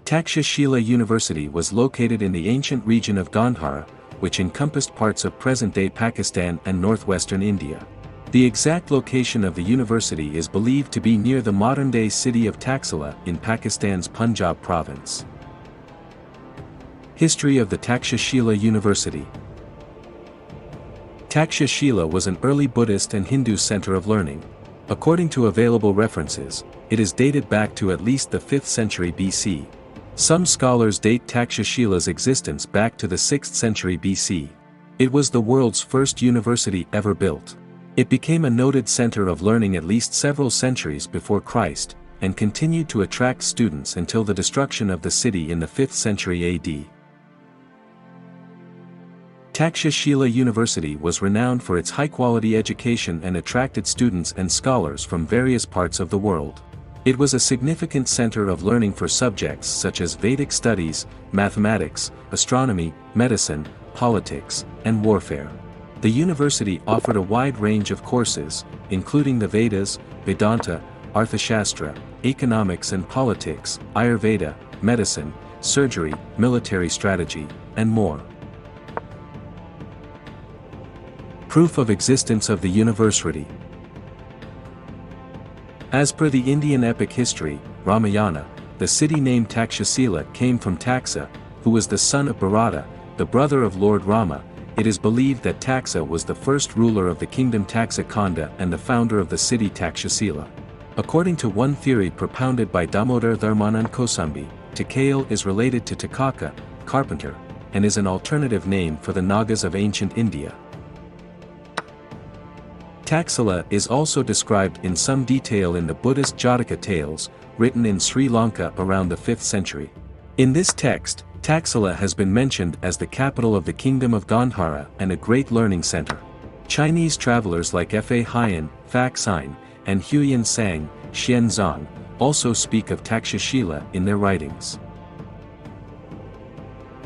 Takshashila University was located in the ancient region of Gandhara, which encompassed parts of present-day Pakistan and northwestern India. The exact location of the university is believed to be near the modern-day city of Taxila in Pakistan's Punjab province. History of the Takshashila University. Takshashila was an early Buddhist and Hindu center of learning. According to available references, it is dated back to at least the 5th century BC. Some scholars date Takshashila's existence back to the 6th century BC. It was the world's first university ever built. It became a noted center of learning at least several centuries before Christ, and continued to attract students until the destruction of the city in the 5th century AD. Takshashila University was renowned for its high-quality education and attracted students and scholars from various parts of the world. It was a significant center of learning for subjects such as Vedic studies, mathematics, astronomy, medicine, politics, and warfare. The university offered a wide range of courses, including the Vedas, Vedanta, Arthashastra, economics and politics, Ayurveda, medicine, surgery, military strategy, and more. Proof of existence of the university. As per the Indian epic history, Ramayana, the city named Takshashila came from Taxa, who was the son of Bharata, the brother of Lord Rama. It is believed that Taxa was the first ruler of the kingdom Taxakhanda and the founder of the city Takshashila. According to one theory propounded by Damodar Dharmanand Kosambi, Takayal is related to Takaka, carpenter, and is an alternative name for the Nagas of ancient India. Taxila is also described in some detail in the Buddhist Jataka tales, written in Sri Lanka around the 5th century. In this text, Taxila has been mentioned as the capital of the kingdom of Gandhara and a great learning center. Chinese travelers like Fa Haiyan, Fak Xin, and Huyan Sang, Xian Zong, also speak of Takshashila in their writings.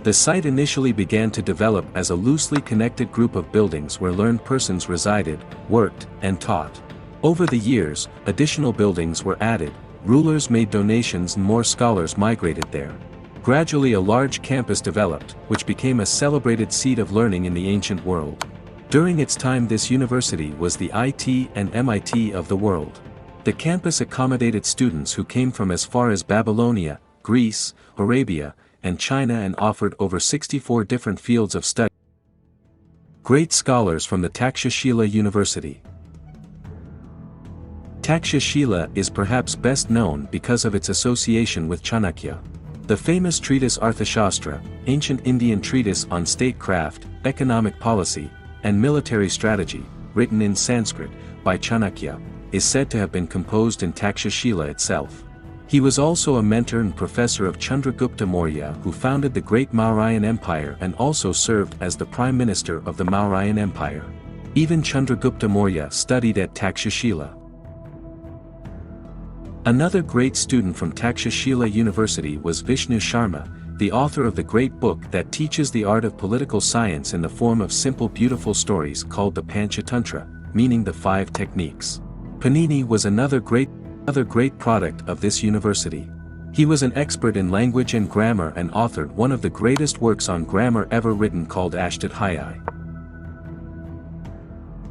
The site initially began to develop as a loosely connected group of buildings where learned persons resided, worked, and taught. Over the years, additional buildings were added, rulers made donations and more scholars migrated there. Gradually a large campus developed, which became a celebrated seat of learning in the ancient world. During its time this university was the IT and MIT of the world. The campus accommodated students who came from as far as Babylonia, Greece, Arabia, and China and offered over 64 different fields of study. Great scholars from the Takshashila University. Takshashila is perhaps best known because of its association with Chanakya. The famous treatise Arthashastra, ancient Indian treatise on statecraft, economic policy, and military strategy, written in Sanskrit, by Chanakya, is said to have been composed in Takshashila itself. He was also a mentor and professor of Chandragupta Maurya who founded the great Mauryan Empire and also served as the Prime Minister of the Mauryan Empire. Even Chandragupta Maurya studied at Takshashila. Another great student from Takshashila University was Vishnu Sharma, the author of the great book that teaches the art of political science in the form of simple beautiful stories called the Panchatantra, meaning the 5 techniques. Panini was another great product of this university. He was an expert in language and grammar and authored one of the greatest works on grammar ever written called Ashtadhyayi.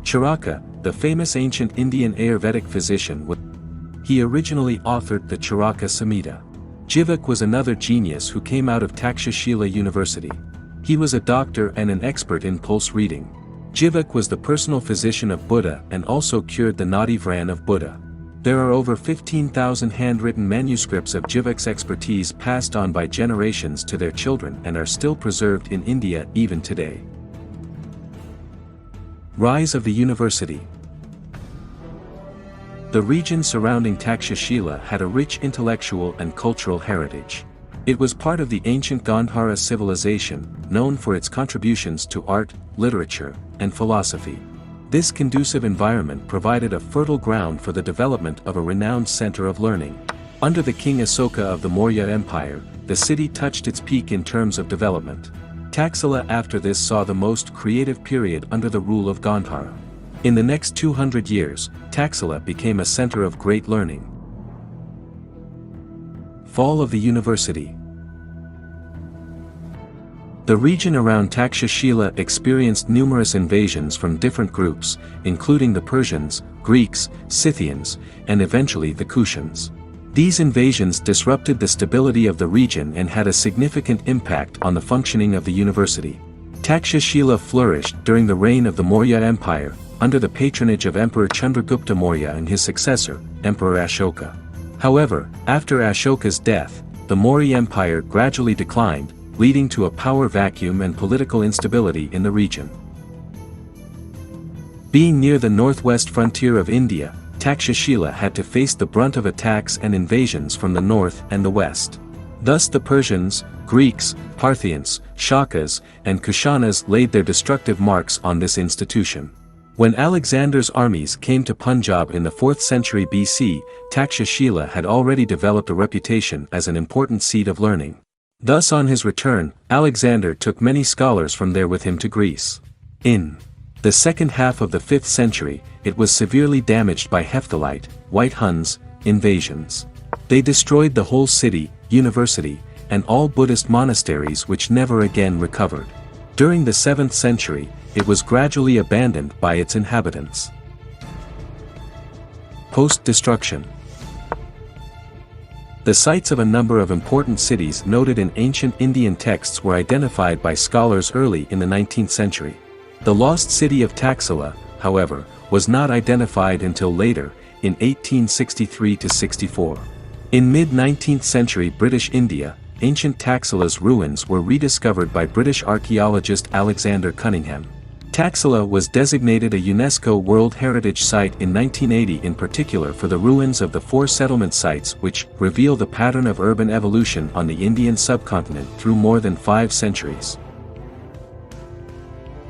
Charaka, the famous ancient Indian Ayurvedic physician, he originally authored the Charaka Samhita. Jivak was another genius who came out of Takshashila University. He was a doctor and an expert in pulse reading. Jivak was the personal physician of Buddha and also cured the Nadi Vran of Buddha. There are over 15,000 handwritten manuscripts of Jivak's expertise passed on by generations to their children and are still preserved in India even today. Rise of the university. The region surrounding Takshashila had a rich intellectual and cultural heritage. It was part of the ancient Gandhara civilization, known for its contributions to art, literature, and philosophy. This conducive environment provided a fertile ground for the development of a renowned center of learning. Under the King Asoka of the Maurya Empire, the city touched its peak in terms of development. Taxila after this saw the most creative period under the rule of Gandhara. In the next 200 years, Taxila became a center of great learning. Fall of the university. The region around Takshashila experienced numerous invasions from different groups, including the Persians, Greeks, Scythians, and eventually the Kushans. These invasions disrupted the stability of the region and had a significant impact on the functioning of the university. Takshashila flourished during the reign of the Maurya Empire, under the patronage of Emperor Chandragupta Maurya and his successor, Emperor Ashoka. However, after Ashoka's death, the Maurya Empire gradually declined, leading to a power vacuum and political instability in the region. Being near the northwest frontier of India, Takshashila had to face the brunt of attacks and invasions from the north and the west. Thus the Persians, Greeks, Parthians, Shakas, and Kushanas laid their destructive marks on this institution. When Alexander's armies came to Punjab in the 4th century BC, Takshashila had already developed a reputation as an important seat of learning. Thus on his return, Alexander took many scholars from there with him to Greece. In the second half of the 5th century, it was severely damaged by Hephthalite, White Huns, invasions. They destroyed the whole city, university, and all Buddhist monasteries which never again recovered. During the 7th century, it was gradually abandoned by its inhabitants. Post-destruction. The sites of a number of important cities noted in ancient Indian texts were identified by scholars early in the 19th century. The lost city of Taxila, however, was not identified until later, in 1863–64. In mid-19th century British India, ancient Taxila's ruins were rediscovered by British archaeologist Alexander Cunningham. Taxila was designated a UNESCO World Heritage Site in 1980 in particular for the ruins of the 4 settlement sites which reveal the pattern of urban evolution on the Indian subcontinent through more than 5 centuries.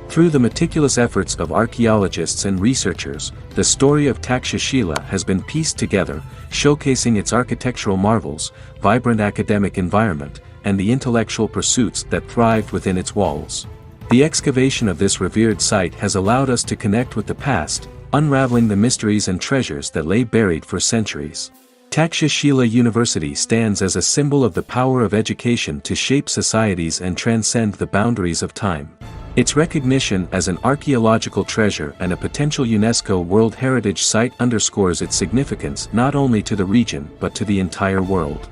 Through the meticulous efforts of archaeologists and researchers, the story of Takshashila has been pieced together, showcasing its architectural marvels, vibrant academic environment, and the intellectual pursuits that thrived within its walls. The excavation of this revered site has allowed us to connect with the past, unraveling the mysteries and treasures that lay buried for centuries. Takshashila University stands as a symbol of the power of education to shape societies and transcend the boundaries of time. Its recognition as an archaeological treasure and a potential UNESCO World Heritage Site underscores its significance not only to the region but to the entire world.